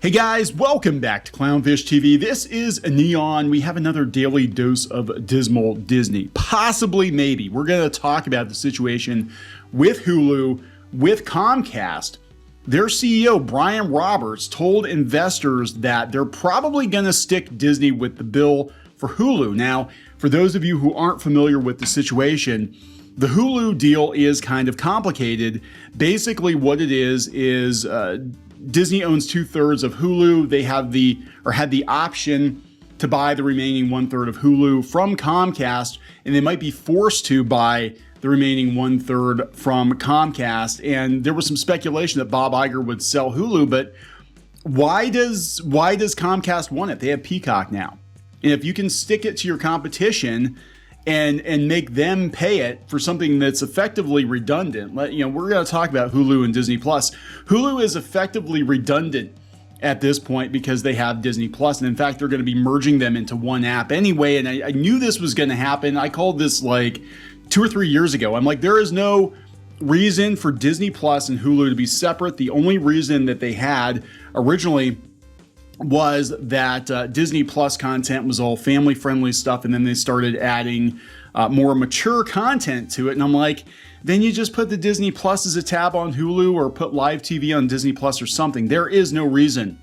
Hey guys, welcome back to Clownfish TV. This is Neon. We have another daily dose of dismal Disney. Possibly, maybe. We're going to talk about the situation with Hulu, with Comcast. Their CEO, Brian Roberts, told investors that they're probably going to stick Disney with the bill for Hulu. Now, for those of you who aren't familiar with the situation, the Hulu deal is kind of complicated. Basically, what it is Disney owns 2/3 of Hulu. They have had the option to buy the remaining 1/3 of Hulu from Comcast, and they might be forced to buy the remaining 1/3 from Comcast. And there was some speculation that Bob Iger would sell Hulu, but why does Comcast want it? They have Peacock now. And if you can stick it to your competition and make them pay it for something that's effectively redundant. We're going to talk about Hulu and Disney Plus. Hulu is effectively redundant at this point because they have Disney Plus, and in fact, they're going to be merging them into one app anyway. And I knew this was going to happen. I called this like 2 or 3 years ago. I'm like, there is no reason for Disney Plus and Hulu to be separate. The only reason that they had originally was that Disney Plus content was all family-friendly stuff, and then they started adding more mature content to it. And I'm like, then you just put the Disney Plus as a tab on Hulu or put live TV on Disney Plus or something. There is no reason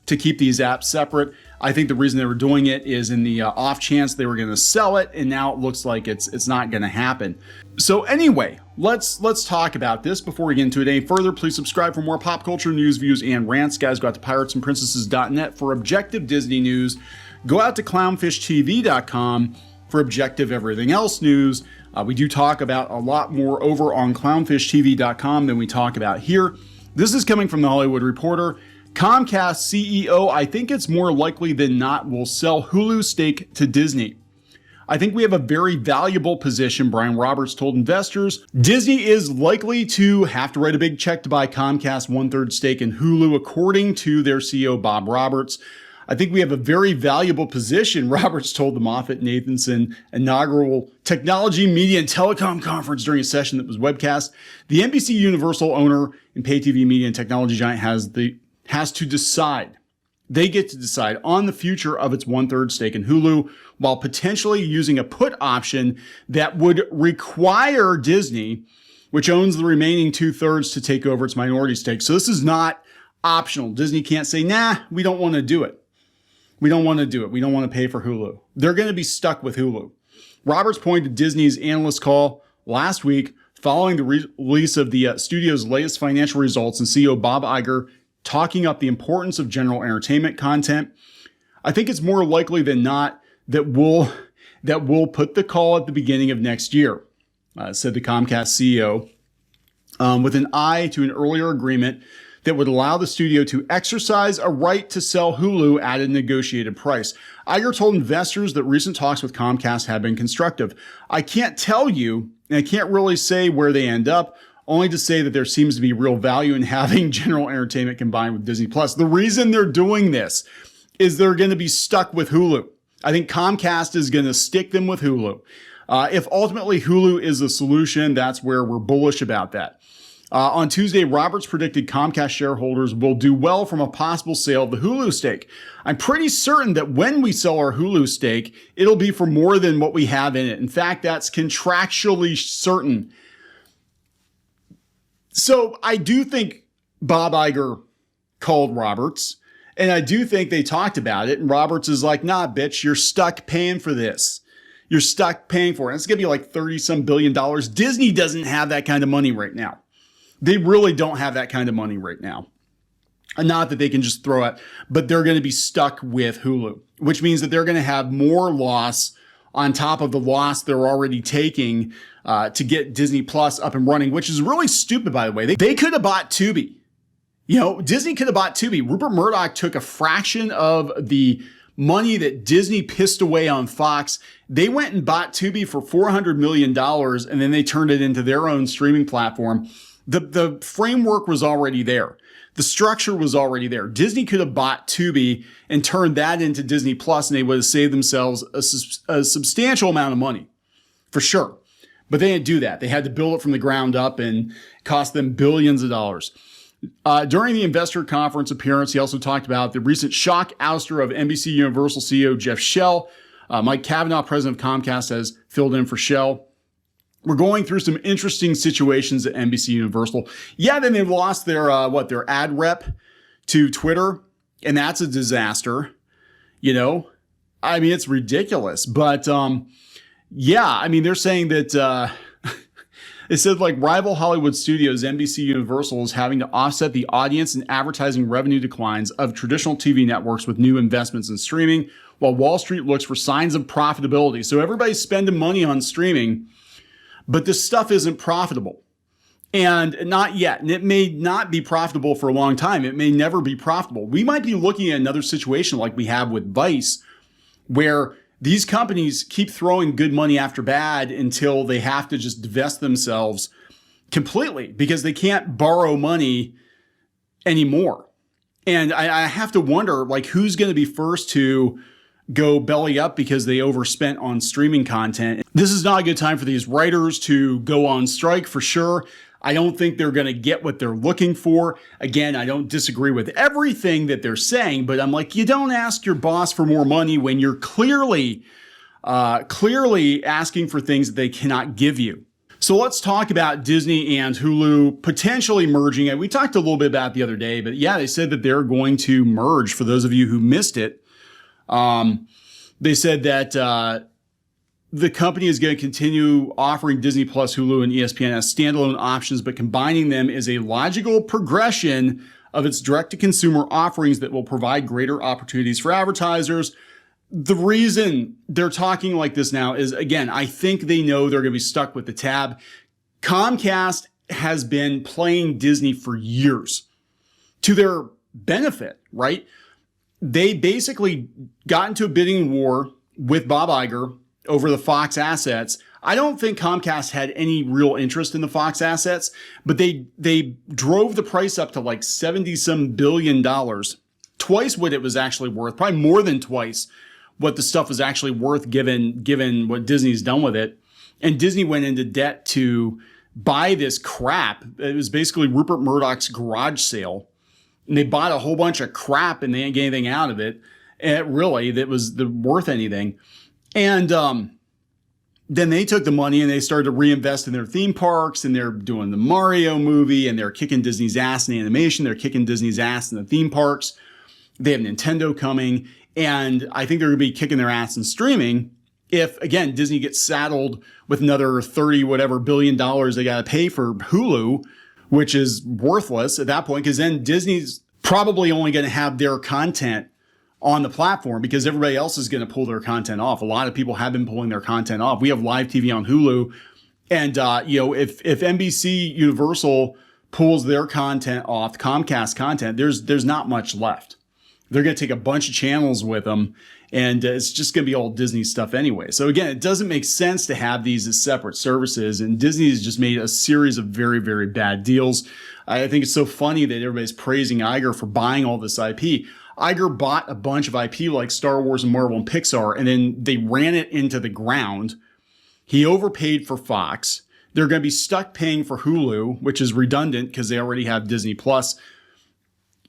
to keep these apps separate. I think the reason they were doing it is in the off chance they were going to sell it, and now it looks like it's not going to happen. So anyway, let's talk about this. Before we get into it any further, please subscribe for more pop culture news, views, and rants. Guys, go out to piratesandprincesses.net for objective Disney news. Go out to clownfishtv.com for objective everything else news. We do talk about a lot more over on clownfishtv.com than we talk about here. This is coming from the Hollywood Reporter. Comcast CEO, I think it's more likely than not, will sell Hulu stake to Disney. I think we have a very valuable position, Brian Roberts told investors. Disney is likely to have to write a big check to buy Comcast 1/3 stake in Hulu, according to their CEO, Bob Roberts. I think we have a very valuable position, Roberts told the MoffettNathanson inaugural technology, media, and telecom conference during a session that was webcast. The NBC Universal owner and pay TV media and technology giant has to decide. They get to decide on the future of its 1/3 stake in Hulu, while potentially using a put option that would require Disney, which owns the remaining 2/3, to take over its minority stake. So this is not optional. Disney can't say, nah, we don't want to do it. We don't want to do it. We don't want to pay for Hulu. They're going to be stuck with Hulu. Roberts pointed to Disney's analyst call last week following the release of the studio's latest financial results, and CEO Bob Iger talking up the importance of general entertainment content. I think it's more likely than not that we'll put the call at the beginning of next year, said the Comcast CEO, with an eye to an earlier agreement that would allow the studio to exercise a right to sell Hulu at a negotiated price. Iger told investors that recent talks with Comcast have been constructive. I can't tell you, and I can't really say where they end up, only to say that there seems to be real value in having general entertainment combined with Disney Plus. The reason they're doing this is they're going to be stuck with Hulu. I think Comcast is going to stick them with Hulu. If ultimately Hulu is the solution, that's where we're bullish about that. On Tuesday, Roberts predicted Comcast shareholders will do well from a possible sale of the Hulu stake. I'm pretty certain that when we sell our Hulu stake, it'll be for more than what we have in it. In fact, that's contractually certain. So I do think Bob Iger called Roberts, and I do think they talked about it, and Roberts is like, nah, bitch, you're stuck paying for this. You're stuck paying for it. It's going to be like $30-some billion. Disney doesn't have that kind of money right now. They really don't have that kind of money right now. And not that they can just throw it, but they're going to be stuck with Hulu, which means that they're going to have more loss on top of the loss they're already taking to get Disney Plus up and running, which is really stupid, by the way. They could have bought Tubi. Disney could have bought Tubi. Rupert Murdoch took a fraction of the money that Disney pissed away on Fox. They went and bought Tubi for $400 million, and then they turned it into their own streaming platform. The framework was already there. The structure was already there. Disney could have bought Tubi and turned that into Disney Plus, and they would have saved themselves a substantial amount of money, for sure. But they didn't do that. They had to build it from the ground up and cost them billions of dollars. During the investor conference appearance, he also talked about the recent shock ouster of NBC Universal CEO Jeff Shell. Mike Cavanaugh, president of Comcast, has filled in for Shell. We're going through some interesting situations at NBC Universal. Yeah, then they've lost their their ad rep to Twitter, and that's a disaster. You know, I mean, it's ridiculous. But yeah, I mean, they're saying that it said like rival Hollywood studios, NBC Universal is having to offset the audience and advertising revenue declines of traditional TV networks with new investments in streaming, while Wall Street looks for signs of profitability. So everybody's spending money on streaming, but this stuff isn't profitable. And not yet. And it may not be profitable for a long time. It may never be profitable. We might be looking at another situation like we have with Vice, where these companies keep throwing good money after bad until they have to just divest themselves completely because they can't borrow money anymore. And I have to wonder, like, who's going to be first to go belly up because they overspent on streaming content. This is not a good time for these writers to go on strike for sure. I don't think they're going to get what they're looking for. Again, I don't disagree with everything that they're saying, but I'm like, you don't ask your boss for more money when you're clearly asking for things that they cannot give you. So let's talk about Disney and Hulu potentially merging. And we talked a little bit about it the other day, but yeah, they said that they're going to merge. For those of you who missed it, they said that the company is going to continue offering Disney Plus, Hulu, and ESPN as standalone options, but combining them is a logical progression of its direct-to-consumer offerings that will provide greater opportunities for advertisers. The reason they're talking like this now is, again, I think they know they're going to be stuck with the tab. Comcast has been playing Disney for years to their benefit, right? They basically got into a bidding war with Bob Iger over the Fox assets. I don't think Comcast had any real interest in the Fox assets, but they drove the price up to like $70-some billion, twice what it was actually worth, probably more than twice what the stuff was actually worth given what Disney's done with it. And Disney went into debt to buy this crap. It was basically Rupert Murdoch's garage sale. And they bought a whole bunch of crap and they didn't get anything out of it. And really, that was worth anything. And then they took the money and they started to reinvest in their theme parks, and they're doing the Mario movie, and they're kicking Disney's ass in animation. They're kicking Disney's ass in the theme parks. They have Nintendo coming, and I think they're going to be kicking their ass in streaming if, again, Disney gets saddled with another 30 whatever billion dollars they got to pay for Hulu, which is worthless at that point, because then Disney's probably only going to have their content on the platform because everybody else is going to pull their content off. A lot of people have been pulling their content off. We have live TV on Hulu. And, if NBC Universal pulls their content off, Comcast content, there's not much left. They're going to take a bunch of channels with them, and it's just going to be all Disney stuff anyway. So again, it doesn't make sense to have these as separate services. And Disney has just made a series of very, very bad deals. I think it's so funny that everybody's praising Iger for buying all this IP. Iger bought a bunch of IP like Star Wars and Marvel and Pixar, and then they ran it into the ground. He overpaid for Fox. They're going to be stuck paying for Hulu, which is redundant because they already have Disney Plus.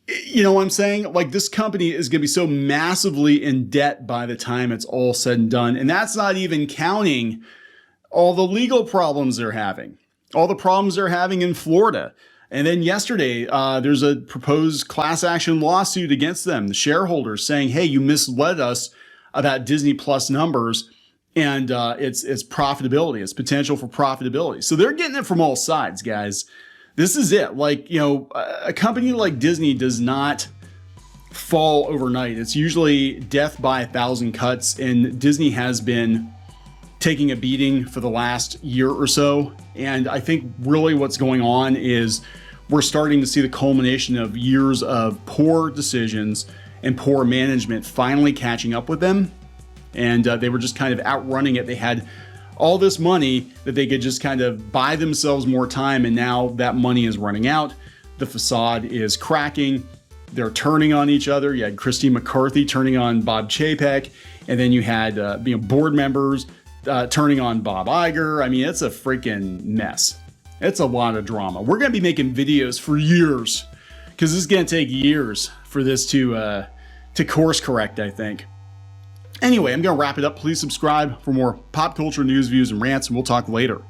You know what I'm saying? Like, this company is going to be so massively in debt by the time it's all said and done. And that's not even counting all the legal problems they're having, all the problems they're having in Florida. And then yesterday, there's a proposed class action lawsuit against them, the shareholders saying, hey, you misled us about Disney Plus numbers and its profitability, its potential for profitability. So they're getting it from all sides, guys. This is it. Like, a company like Disney does not fall overnight. It's usually death by 1,000 cuts, and Disney has been taking a beating for the last year or so. And I think really what's going on is we're starting to see the culmination of years of poor decisions and poor management finally catching up with them. And they were just kind of outrunning it. They had all this money that they could just kind of buy themselves more time, and now that money is running out. The facade is cracking. They're turning on each other. You had Christine McCarthy turning on Bob Chapek, and then you had board members turning on Bob Iger. I mean, it's a freaking mess. It's a lot of drama. We're going to be making videos for years because this is going to take years for this to course correct, I think. Anyway, I'm going to wrap it up. Please subscribe for more pop culture news, views, and rants, and we'll talk later.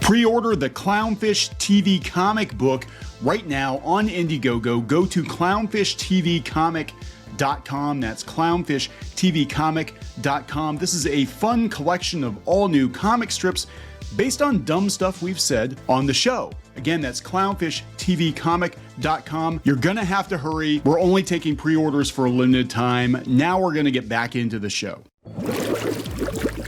Pre-order the Clownfish TV comic book right now on Indiegogo. Go to clownfishtvcomic.com. That's clownfishtvcomic.com. This is a fun collection of all new comic strips based on dumb stuff we've said on the show. Again, that's clownfishtvcomic.com. You're gonna have to hurry. We're only taking pre-orders for a limited time. Now we're gonna get back into the show.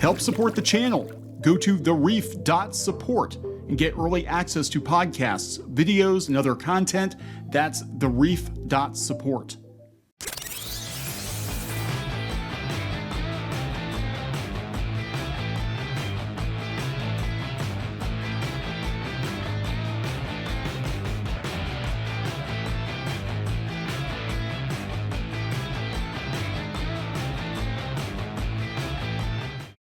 Help support the channel. Go to thereef.support and get early access to podcasts, videos, and other content. That's thereef.support.